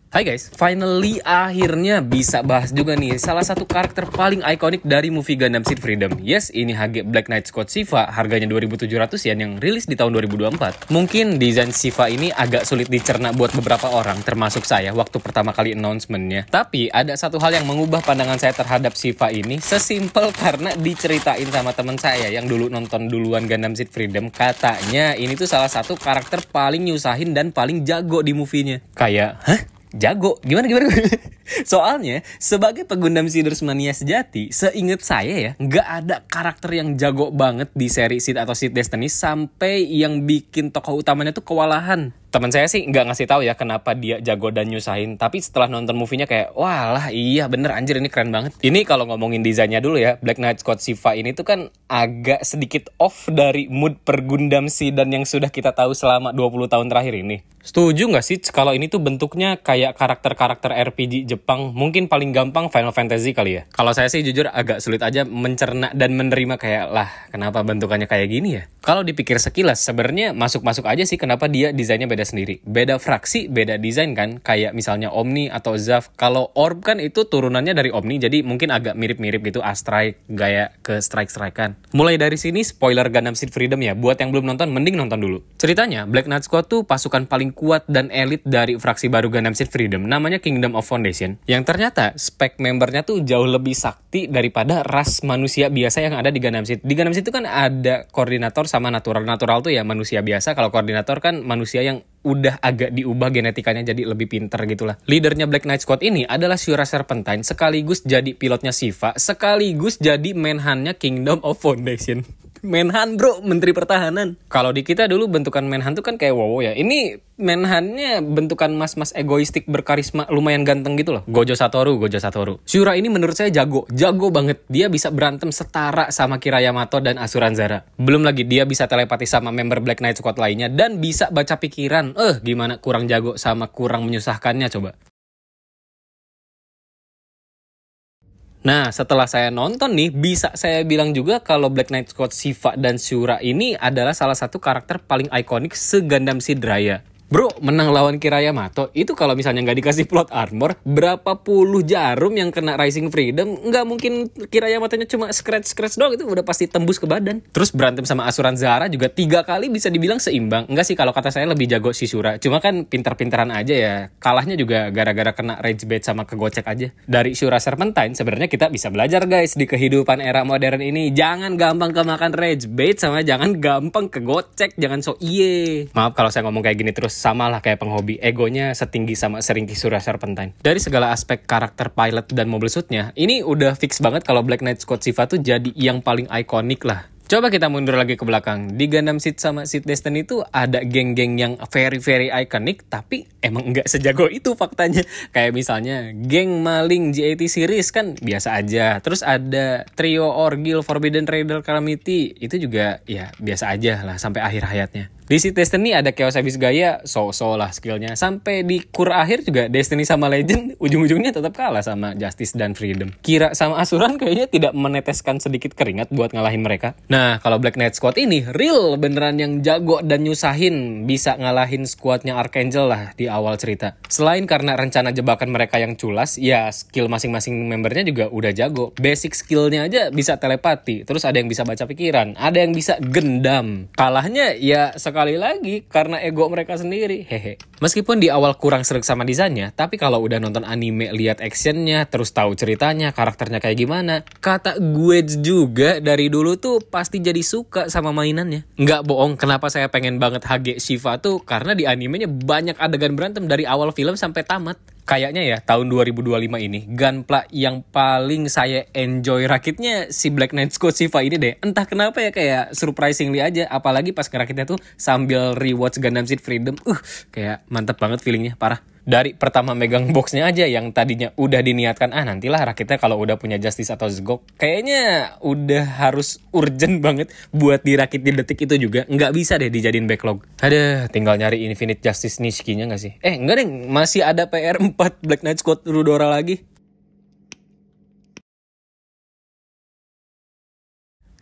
Hai guys, finally akhirnya bisa bahas juga nih salah satu karakter paling ikonik dari movie Gundam Seed Freedom. Yes, ini HG Black Knight Squad Shiva, harganya 2.700 yen yang rilis di tahun 2024. Mungkin desain Shiva ini agak sulit dicerna buat beberapa orang, termasuk saya waktu pertama kali announcementnya. Tapi ada satu hal yang mengubah pandangan saya terhadap Shiva ini, sesimpel karena diceritain sama teman saya yang dulu nonton duluan Gundam Seed Freedom. Katanya ini tuh salah satu karakter paling nyusahin dan paling jago di movie-nya. Kayak, hah? Jago? Gimana? Soalnya, sebagai pegundam Seeders mania sejati, seinget saya ya, nggak ada karakter yang jago banget di seri Seed atau Seed Destiny sampai yang bikin tokoh utamanya tuh kewalahan. Teman saya sih nggak ngasih tahu ya kenapa dia jago dan nyusahin, tapi setelah nonton movie-nya kayak, walah iya bener anjir ini keren banget. Ini kalau ngomongin desainnya dulu ya, Black Knight Squad Shiva ini tuh kan agak sedikit off dari mood pergundam Seedan yang sudah kita tahu selama 20 tahun terakhir ini. Setuju nggak sih kalau ini tuh bentuknya kayak karakter-karakter RPG Jepang, mungkin paling gampang Final Fantasy kali ya? Kalau saya sih jujur agak sulit aja mencerna dan menerima kayak, lah kenapa bentukannya kayak gini ya? Kalau dipikir sekilas sebenarnya masuk-masuk aja sih kenapa dia desainnya beda sendiri. Beda fraksi, beda desain kan, kayak misalnya Omni atau Zaf. Kalau Orb kan itu turunannya dari Omni, jadi mungkin agak mirip-mirip gitu Astrike, gaya ke strike-strikean. Mulai dari sini spoiler Gundam Seed Freedom ya, buat yang belum nonton mending nonton dulu. Ceritanya, Black Knight Squad tuh pasukan paling kuat dan elit dari fraksi baru Gundam Seed Freedom, namanya Kingdom of Foundation, yang ternyata spek membernya tuh jauh lebih sakti daripada ras manusia biasa yang ada di Gundam Seed. Di Gundam Seed itu kan ada koordinator sama natural. Natural tuh ya manusia biasa, kalau koordinator kan manusia yang udah agak diubah genetikanya jadi lebih pinter gitulah. Leadernya Black Knight Squad ini adalah Shura Serpentine, sekaligus jadi pilotnya Shiva, sekaligus jadi menhannya Kingdom of Foundation. Menhan bro, Menteri Pertahanan. Kalau di kita dulu bentukan Menhan tuh kan kayak wow ya. Ini Menhannya bentukan mas-mas egoistik berkarisma lumayan ganteng gitu loh. Gojo Satoru. Shura ini menurut saya jago banget. Dia bisa berantem setara sama Kira Yamato dan Asuran Zara. Belum lagi dia bisa telepati sama member Black Knight Squad lainnya dan bisa baca pikiran. Gimana kurang jago sama kurang menyusahkannya coba. Nah, setelah saya nonton nih, bisa saya bilang juga kalau Black Knight Squad Shiva dan Shura ini adalah salah satu karakter paling ikonik se-Gundam Seed Raya. Bro, menang lawan Kira Yamato, itu kalau misalnya nggak dikasih plot armor, berapa puluh jarum yang kena Rising Freedom, nggak mungkin Kira Yamatonya cuma scratch doang, itu udah pasti tembus ke badan. Terus berantem sama Asuran Zara juga 3 kali bisa dibilang seimbang. Enggak sih, kalau kata saya lebih jago si Shura, cuma kan pinter-pinteran aja ya. Kalahnya juga gara-gara kena rage bait sama kegocek aja. Dari Shura Serpentine, sebenarnya kita bisa belajar guys, di kehidupan era modern ini, jangan gampang kemakan rage bait sama jangan gampang kegocek, jangan so iye. Maaf kalau saya ngomong kayak gini terus, sama lah kayak penghobi, egonya setinggi sama seringki Shura Serpentine. Dari segala aspek karakter pilot dan mobile suitnya, ini udah fix banget kalau Black Knight Squad Shiva tuh jadi yang paling ikonik lah. Coba kita mundur lagi ke belakang. Di Gundam Seed sama Seed Destiny itu ada geng-geng yang very iconic, tapi emang nggak sejago itu faktanya. Kayak misalnya geng maling G80 series kan biasa aja. Terus ada trio Orgil Forbidden Raider Calamity, itu juga ya biasa aja lah sampai akhir hayatnya. Di Seed Destiny ada Chaos Abyss Gaia, so-so lah skillnya. Sampai di kur akhir juga Destiny sama Legend ujung-ujungnya tetap kalah sama Justice dan Freedom. Kira sama Asuran kayaknya tidak meneteskan sedikit keringat buat ngalahin mereka. Nah, kalau Black Knight Squad ini real beneran yang jago dan nyusahin, bisa ngalahin squadnya Archangel lah di awal cerita. Selain karena rencana jebakan mereka yang culas, ya skill masing-masing membernya juga udah jago. Basic skillnya aja bisa telepati, terus ada yang bisa baca pikiran, ada yang bisa gendam. Kalahnya ya sekali lagi karena ego mereka sendiri, hehe. Meskipun di awal kurang sreg sama desainnya, tapi kalau udah nonton anime, lihat actionnya, terus tahu ceritanya, karakternya kayak gimana, kata gue juga dari dulu tuh pasti jadi suka sama mainannya. Nggak bohong, kenapa saya pengen banget HG Shiva tuh karena di animenya banyak adegan berantem dari awal film sampai tamat. Kayaknya ya tahun 2025 ini gunpla yang paling saya enjoy rakitnya si Black Knight Squad Shiva ini deh. Entah kenapa ya, kayak surprisingly aja, apalagi pas ngerakitnya tuh sambil rewatch Gundam Seed Freedom. Kayak mantep banget feelingnya, parah. Dari pertama megang boxnya aja yang tadinya udah diniatkan, nantilah rakitnya kalau udah punya Justice atau Zgok, kayaknya udah harus urgent banget buat dirakit di detik itu juga. Nggak bisa deh dijadiin backlog. Ada tinggal nyari Infinite Justice Nishiki-nya nggak sih? Enggak deh, masih ada PR 4 Black Knight Squad Rudora lagi.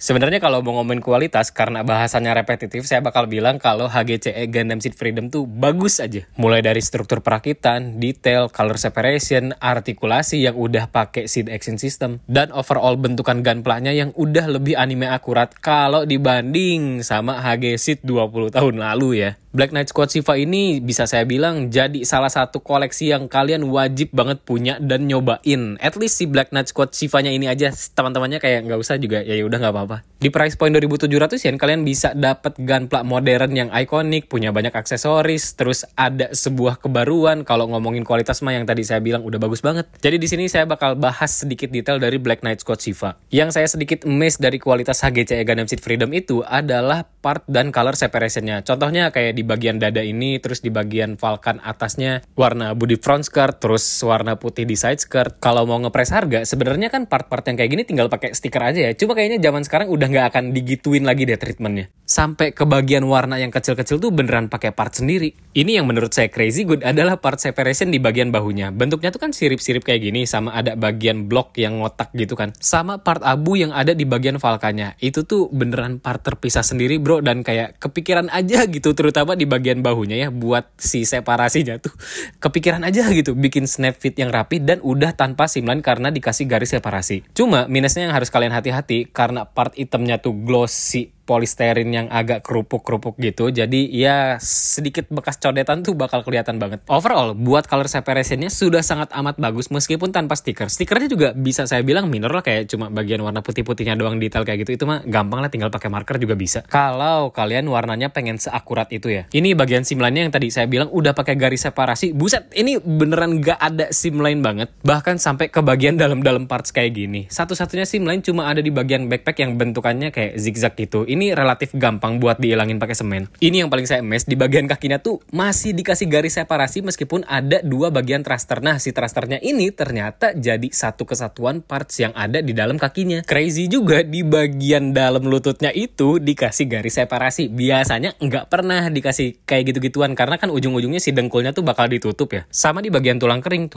Sebenarnya kalau mau ngomongin kualitas, karena bahasanya repetitif, saya bakal bilang kalau HGCE Gundam Seed Freedom tuh bagus aja. Mulai dari struktur perakitan, detail, color separation, artikulasi yang udah pakai Seed Action System, dan overall bentukan gunpla-nya yang udah lebih anime akurat kalau dibanding sama HG Seed 20 tahun lalu ya. Black Knight Squad Shiva ini bisa saya bilang jadi salah satu koleksi yang kalian wajib banget punya dan nyobain. At least si Black Knight Squad Shiva-nya ini aja, teman-temannya kayak nggak usah juga, ya udah nggak apa-apa. Di price point 2.700 yen kalian bisa dapat gunpla modern yang ikonik, punya banyak aksesoris, terus ada sebuah kebaruan. Kalau ngomongin kualitas mah yang tadi saya bilang udah bagus banget. Jadi di sini saya bakal bahas sedikit detail dari Black Knight Squad Shiva. Yang saya sedikit amazed dari kualitas HGCE Gundam Seed Freedom itu adalah part dan color separation-nya. Contohnya kayak di bagian dada ini, terus di bagian Falcon atasnya warna abu di front skirt, terus warna putih di side skirt. Kalau mau ngepres harga, sebenarnya kan part-part yang kayak gini tinggal pakai stiker aja ya. Cuma kayaknya zaman sekarang udah nggak akan digituin lagi deh treatmentnya. Sampai ke bagian warna yang kecil-kecil tuh beneran pakai part sendiri. Ini yang menurut saya crazy good adalah part separation di bagian bahunya. Bentuknya tuh kan sirip-sirip kayak gini, sama ada bagian blok yang ngotak gitu kan. Sama part abu yang ada di bagian Falconnya. Itu tuh beneran part terpisah sendiri bro, dan kayak kepikiran aja gitu, terutama di bagian bahunya ya, buat si separasinya tuh kepikiran aja gitu, bikin snap fit yang rapi dan udah tanpa seamline karena dikasih garis separasi. Cuma minusnya yang harus kalian hati-hati, karena part itemnya tuh glossy polisterin yang agak kerupuk-kerupuk gitu, jadi ya sedikit bekas codetan tuh bakal kelihatan banget. Overall, buat color separation-nya sudah sangat amat bagus meskipun tanpa stiker. Stikernya juga bisa saya bilang minor lah, kayak cuma bagian warna putih-putihnya doang detail kayak gitu. Itu mah gampang lah, tinggal pakai marker juga bisa. Kalau kalian warnanya pengen seakurat itu ya. Ini bagian seamline-nya yang tadi saya bilang udah pakai garis separasi. Buset, ini beneran gak ada seamline banget. Bahkan sampai ke bagian dalam-dalam parts kayak gini. Satu-satunya seamline cuma ada di bagian backpack yang bentukannya kayak zigzag gitu. Ini relatif gampang buat dihilangin pakai semen. Ini yang paling saya amazed, di bagian kakinya tuh masih dikasih garis separasi meskipun ada dua bagian thruster. Nah, si thrusternya ini ternyata jadi satu kesatuan parts yang ada di dalam kakinya. Crazy juga, di bagian dalam lututnya itu dikasih garis separasi. Biasanya nggak pernah dikasih kayak gitu-gituan karena kan ujung-ujungnya si dengkulnya tuh bakal ditutup ya. Sama di bagian tulang kering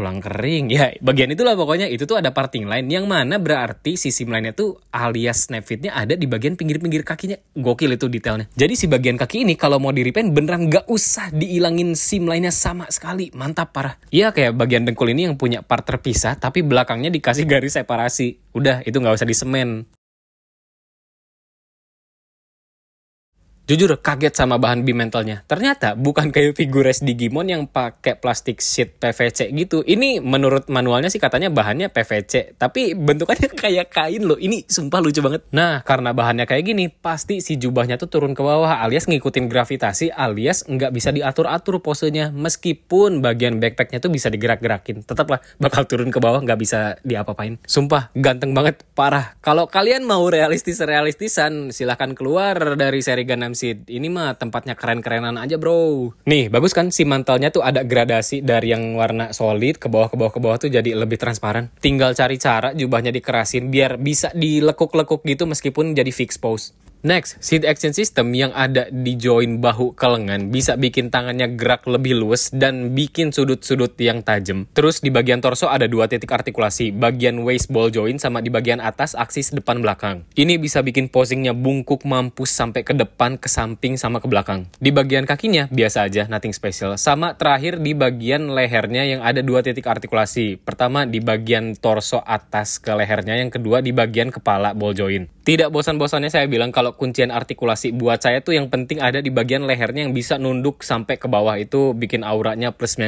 ya, bagian itulah pokoknya. Itu tuh ada parting line yang mana berarti si seamline-nya tuh alias snap fit-nya ada di bagian pinggir-pinggir kakinya. Gokil itu detailnya. Jadi si bagian kaki ini kalau mau di repaint beneran gak usah diilangin seamline-nya sama sekali. Mantap parah. Iya, kayak bagian dengkul ini yang punya part terpisah tapi belakangnya dikasih garis separasi. Udah, itu gak usah disemen. Jujur kaget sama bahan bimentalnya. Ternyata bukan kayak Figures Digimon yang pakai plastik sheet PVC gitu. Ini menurut manualnya sih katanya bahannya PVC, tapi bentukannya kayak kain loh. Ini sumpah lucu banget. Nah, karena bahannya kayak gini, pasti si jubahnya tuh turun ke bawah alias ngikutin gravitasi, alias nggak bisa diatur-atur posenya. Meskipun bagian backpacknya tuh bisa digerak-gerakin, tetaplah bakal turun ke bawah, nggak bisa diapa-apain. Sumpah ganteng banget, parah. Kalau kalian mau realistisan, silahkan keluar dari seri Gundam Seed. Ini mah tempatnya keren-kerenan aja bro. Nih bagus kan, si mantelnya tuh ada gradasi dari yang warna solid ke bawah tuh jadi lebih transparan. Tinggal cari cara jubahnya dikerasin biar bisa dilekuk-lekuk gitu meskipun jadi fixed pose. Next, Seed Action System yang ada di join bahu ke lengan bisa bikin tangannya gerak lebih luas dan bikin sudut-sudut yang tajam. Terus di bagian torso ada dua titik artikulasi, bagian waist ball joint sama di bagian atas aksis depan belakang. Ini bisa bikin posingnya bungkuk mampus sampai ke depan, ke samping sama ke belakang. Di bagian kakinya biasa aja, nothing special. Sama terakhir di bagian lehernya yang ada dua titik artikulasi. Pertama di bagian torso atas ke lehernya, yang kedua di bagian kepala ball joint. Tidak bosan-bosannya saya bilang kalau kuncian artikulasi buat saya tuh yang penting ada di bagian lehernya yang bisa nunduk sampai ke bawah, itu bikin auranya plus.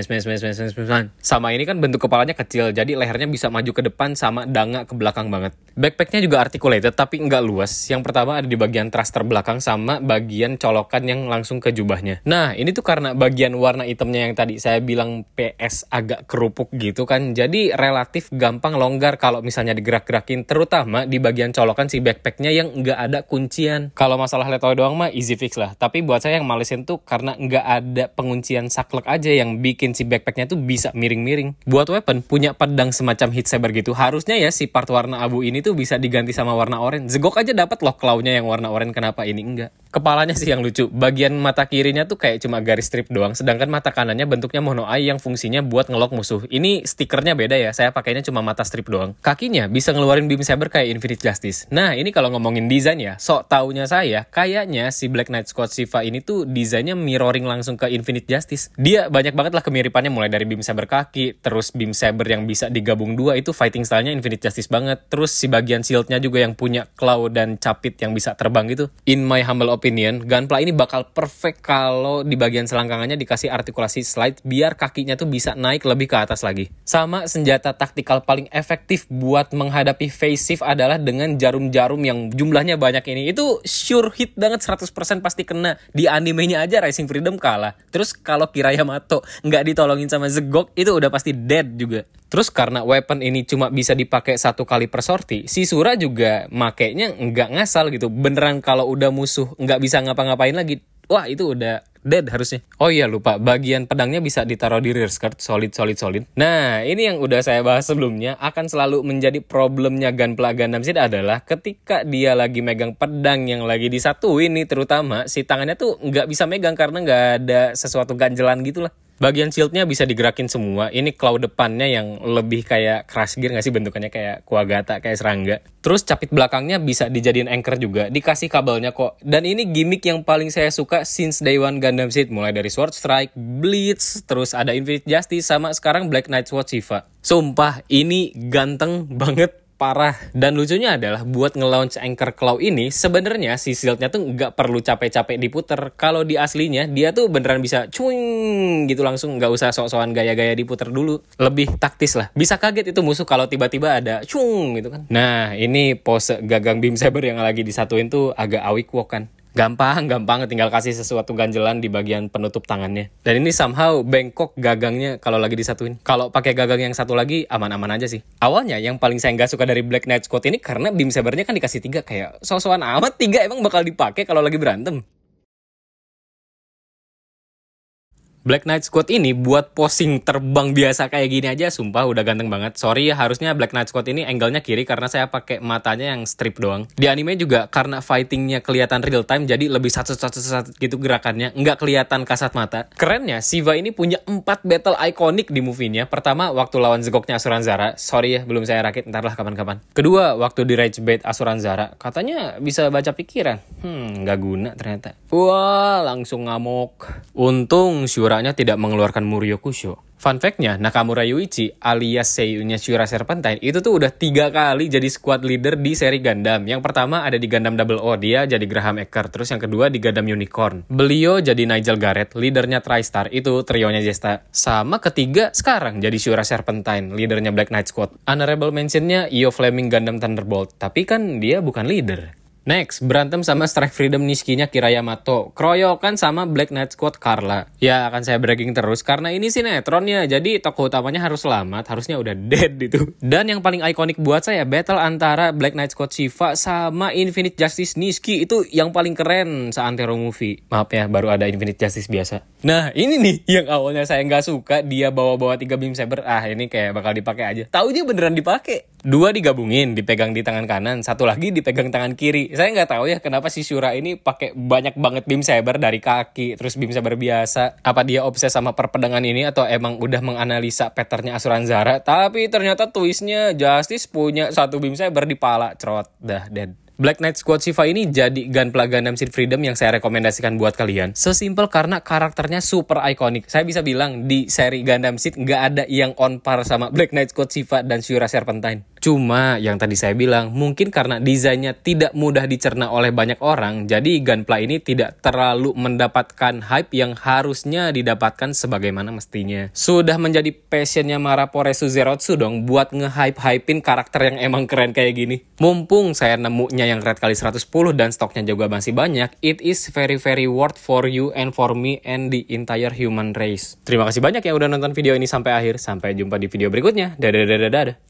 Sama ini kan bentuk kepalanya kecil, jadi lehernya bisa maju ke depan sama danga ke belakang banget. Backpacknya juga articulated tapi nggak luas. Yang pertama ada di bagian thruster belakang sama bagian colokan yang langsung ke jubahnya. Nah ini tuh karena bagian warna hitamnya yang tadi saya bilang PS agak kerupuk gitu kan, jadi relatif gampang longgar kalau misalnya digerak-gerakin, terutama di bagian colokan si backpacknya yang nggak ada kuncian. bagian. Kalau masalah letoy doang mah easy fix lah. Tapi buat saya yang malesin tuh karena nggak ada penguncian saklek aja yang bikin si backpacknya tuh bisa miring-miring. Buat weapon, punya pedang semacam hit saber gitu. Harusnya ya si part warna abu ini tuh bisa diganti sama warna oranye. Zegok aja dapat loh claw-nya yang warna oranye, kenapa ini enggak? Kepalanya sih yang lucu. Bagian mata kirinya tuh kayak cuma garis strip doang. Sedangkan mata kanannya bentuknya mono eye yang fungsinya buat ngelok musuh. Ini stikernya beda ya. Saya pakainya cuma mata strip doang. Kakinya bisa ngeluarin beam saber kayak Infinite Justice. Nah, ini kalau ngomongin desain ya, sok taunya saya, kayaknya si Black Knight Squad Shiva ini tuh desainnya mirroring langsung ke Infinite Justice. Dia banyak banget lah kemiripannya, mulai dari beam saber kaki, terus beam saber yang bisa digabung dua, itu fighting stylenya Infinite Justice banget. Terus si bagian shieldnya juga yang punya claw dan capit yang bisa terbang gitu. In my humble opinion, Gunpla ini bakal perfect kalau di bagian selangkangannya dikasih artikulasi slide biar kakinya tuh bisa naik lebih ke atas lagi. Sama senjata taktikal paling efektif buat menghadapi face shift adalah dengan jarum-jarum yang jumlahnya banyak ini. Itu sure hit banget, 100% pasti kena. Di animenya aja Rising Freedom kalah. Terus kalau Kiraya Mato nggak ditolongin sama Zegok, itu udah pasti dead juga. Terus karena weapon ini cuma bisa dipakai 1 kali per sorti, si Sura juga makainya nggak ngasal gitu. Beneran kalau udah musuh nggak bisa ngapa-ngapain lagi, wah itu udah dead harusnya. Oh iya lupa, bagian pedangnya bisa ditaruh di rear skirt, solid. Nah, ini yang udah saya bahas sebelumnya, akan selalu menjadi problemnya Gunpla Gundam Seed adalah ketika dia lagi megang pedang yang lagi disatuin nih, terutama si tangannya tuh nggak bisa megang karena nggak ada sesuatu ganjelan gitu lah. Bagian shieldnya bisa digerakin semua. Ini claw depannya yang lebih kayak crush gear nggak sih, bentukannya kayak kuagata, kayak serangga. Terus capit belakangnya bisa dijadiin anchor juga, dikasih kabelnya kok. Dan ini gimmick yang paling saya suka since day one Gundam Seed, mulai dari Sword Strike, Blitz, terus ada Infinite Justice, sama sekarang Black Knight Squad Shiva. Sumpah, ini ganteng banget. Parah. Dan lucunya adalah buat nge-launch anchor claw ini sebenarnya si shieldnya tuh nggak perlu capek-capek diputer. Kalau di aslinya dia tuh beneran bisa cuing gitu langsung, nggak usah sok-sokan gaya-gaya diputer dulu. Lebih taktis lah. Bisa kaget itu musuh kalau tiba-tiba ada cuing gitu kan. Nah, ini pose gagang beam saber yang lagi disatuin tuh agak awkward kan. Gampang tinggal kasih sesuatu ganjelan di bagian penutup tangannya. Dan ini somehow bengkok gagangnya kalau lagi disatuin. Kalau pakai gagang yang satu lagi aman-aman aja sih. Awalnya yang paling saya nggak suka dari Black Knight Squad ini karena beam sabernya kan dikasih 3, kayak so-soan amat 3 emang bakal dipakai kalau lagi berantem. Black Knight Squad ini buat posing terbang biasa kayak gini aja sumpah udah ganteng banget. Sorry ya, harusnya Black Knight Squad ini angle-nya kiri karena saya pakai matanya yang strip doang. Di anime juga karena fightingnya kelihatan real time jadi lebih satu gitu gerakannya, nggak kelihatan kasat mata. Kerennya, Shiva ini punya 4 battle ikonik di movie-nya. Pertama, waktu lawan Zegoknya Asuran Zara. Sorry ya, belum saya rakit, entarlah kapan-kapan. Kedua, waktu di Rage Bait Asuran Zara. Katanya bisa baca pikiran. Nggak guna ternyata. Wah, langsung ngamuk. Untung Shuranya tidak mengeluarkan Muryokusho. Fun fact-nya, Nakamura Yuichi alias seiyunya Shura Serpentine itu tuh udah 3 kali jadi squad leader di seri Gundam. Yang pertama ada di Gundam Double O, dia jadi Graham Ecker. Terus yang kedua di Gundam Unicorn. Beliau jadi Nigel Garrett, leadernya TriStar, itu trionya Zesta. Sama ketiga sekarang jadi Shura Serpentine, leadernya Black Knight Squad. Honorable mention-nya Io Fleming Gundam Thunderbolt, tapi kan dia bukan leader. Next, berantem sama Strike Freedom Nishiki-nya Kiraya Mato. Keroyokan sama Black Knight Squad Carla. Ya, akan saya bragging terus karena ini sinetron ya. Jadi tokoh utamanya harus selamat, harusnya udah dead itu. Dan yang paling ikonik buat saya, battle antara Black Knight Squad Shiva sama Infinite Justice Nishiki itu yang paling keren seantero movie. Maaf ya, baru ada Infinite Justice biasa. Nah, ini nih yang awalnya saya nggak suka, dia bawa-bawa 3 beam saber. Ah, ini kayak bakal dipakai aja. Taunya beneran dipakai. 2 digabungin, dipegang di tangan kanan, 1 lagi dipegang tangan kiri. Saya nggak tahu ya kenapa si Shura ini pakai banyak banget beam saber dari kaki, terus beam saber biasa. Apa dia obses sama perpedangan ini atau emang udah menganalisa patternnya Asuran Zara? Tapi ternyata twistnya Justice punya 1 beam saber di pala, cerot, dah dead. Black Knight Squad Shiva ini jadi Gunpla Gundam Seed Freedom yang saya rekomendasikan buat kalian. Sesimpel karena karakternya super ikonik. Saya bisa bilang di seri Gundam Seed nggak ada yang on par sama Black Knight Squad Shiva dan Shura Serpentine. Cuma yang tadi saya bilang, mungkin karena desainnya tidak mudah dicerna oleh banyak orang, jadi Gunpla ini tidak terlalu mendapatkan hype yang harusnya didapatkan sebagaimana mestinya. Sudah menjadi passionnya Marapore Suzeroutsu dong buat nge-hype-hypein karakter yang emang keren kayak gini. Mumpung saya nemunya yang red kali 110 dan stoknya juga masih banyak, it is very worth for you and for me and the entire human race. Terima kasih banyak yang udah nonton video ini sampai akhir. Sampai jumpa di video berikutnya. Dadah.